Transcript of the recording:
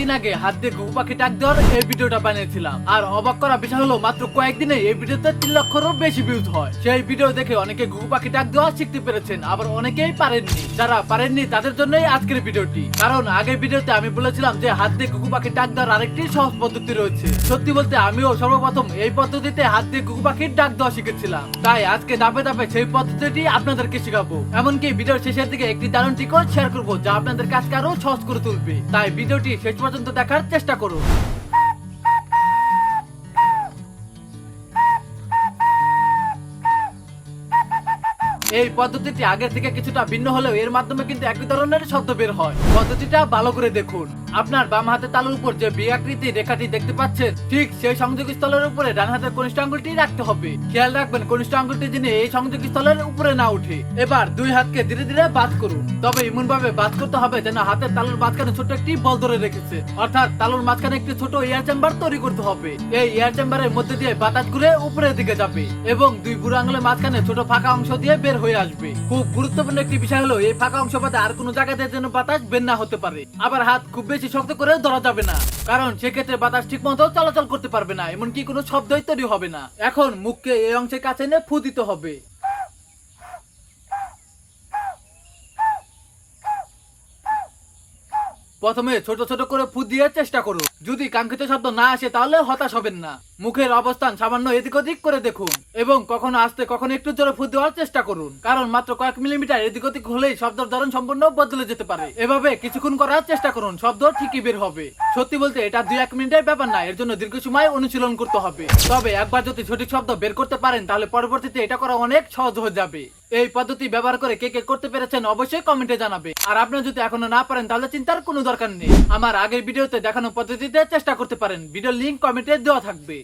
কয়েকদিন আগে হাত দিয়ে ঘুঘু পাখি ডাক দেওয়ার এই ভিডিওটা বানিয়েছিলাম। আর অবাক করা বিষয় হলো মাত্র কয়েকদিনে এই ভিডিওতে 3 লক্ষেরও বেশি ভিউজ হয়। সেই ভিডিও দেখে অনেকে ঘুঘু পাখি ডাক দেওয়া শিখতে পেরেছেন, আবার অনেকেই পারেননি। যারা পারেননি তাদের জন্যই আজকের ভিডিওটি। কারণ আগের ভিডিওতে আমি বলেছিলাম যে হাত দিয়ে ঘুঘু পাখি ডাক দেওয়ার আরেকটি সহজ পদ্ধতি রয়েছে। সত্যি বলতে আমিও সর্বপ্রথম এই পদ্ধতিতে হাত দিয়ে ঘুঘু পাখির ডাক দেওয়া শিখেছিলাম। তাই আজকে ধাপে ধাপে সেই পদ্ধতিটি আপনাদেরকে শেখাবো। এমনকি ভিডিওর শেষের দিকে একটি দারুণ টিকও শেয়ার করবো, যা আপনাদের কাজকে আরো সহজ করে তুলবে। তাই ভিডিওটি শেষ পর্যন্ত দেখার চেষ্টা করুন। এই পদ্ধতিটি আগের থেকে কিছুটা ভিন্ন হলেও এর মাধ্যমে কিন্তু একই ধরনের শব্দ বের হয়। পদ্ধতিটা ভালো করে দেখুন। আপনার বাম হাতের তালুর উপর যে বি আকৃতির রেখাটি দেখতে পাচ্ছেন, ঠিক সেই সংযোগ স্থলের উপরে ডান হাতের কনিষ্ঠ আঙ্গুলটি রাখতে হবে। খেয়াল রাখবেন কনিষ্ঠ আঙ্গুলটি যেন এই সংযোগ স্থলের উপরে না উঠে। এবার দুই হাতকে ধীরে ধীরে বাদ করুন, তবে এমন ভাবে বাদ করতে হবে যেন হাতের তালুর মাঝখানে ছোট একটি বল ধরে রেখেছে, অর্থাৎ তালুর মাঝখানে একটি ছোট এয়ার চেম্বার তৈরি করতে হবে। এই এয়ার চেম্বারের মধ্যে দিয়ে বাতাস ঘুরে উপরের দিকে যাবে এবং দুই বুড়ো আঙ্গুলের মাঝখানে ছোট ফাঁকা অংশ দিয়ে বের হয়ে আসবে। খুব গুরুত্বপূর্ণ একটি বিষয় হলো এই ফাঁকা অংশ বাদে আর কোনো জায়গাতে যেন বাতাস বের না হতে পারে। আবার হাত খুব বেশি শক্ত করে ধরা যাবে না, কারণ সেক্ষেত্রে বাতাস ঠিক মতো চলাচল করতে পারবে না, এমনকি কোনো শব্দই তৈরি হবে না। এখন মুখকে এই অংশের কাছে এনে ফু দিতে হবে। প্রথমে ছোট ছোট করে ফু দিয়ে চেষ্টা করুন। যদি কাঙ্ক্ষিত শব্দ না আসে তাহলে হতাশ হবেন না। মুখের অবস্থান সামান্য এদিক ওদিক করে দেখুন এবং কখনো আস্তে কখনো একটু জোরে ফু দেওয়ার চেষ্টা করুন, কারণ মাত্র কয়েক মিলিমিটার এদিক ওদিক হলেই শব্দের ধরন সম্পূর্ণ বদলে যেতে পারে। এভাবে কিছুক্ষণ করার চেষ্টা করুন, শব্দ ঠিকই বের হবে। সত্যি বলতে এটা 2-1 মিনিটের ব্যাপার না, এর জন্য দীর্ঘ সময় অনুশীলন করতে হবে। তবে একবার যদি সঠিক শব্দ বের করতে পারেন তাহলে পরবর্তীতে এটা করা অনেক সহজ হয়ে যাবে। এই পদ্ধতি ব্যবহার করে কে কে করতে পেরেছেন অবশ্যই কমেন্টে জানাবে। আর আপনি যদি এখনো না পারেন তাহলে চিন্তার কোনো দরকার নেই, আমার আগের ভিডিওতে দেখানো পদ্ধতিতে চেষ্টা করতে পারেন। ভিডিও লিংক কমেন্টে দেওয়া থাকবে।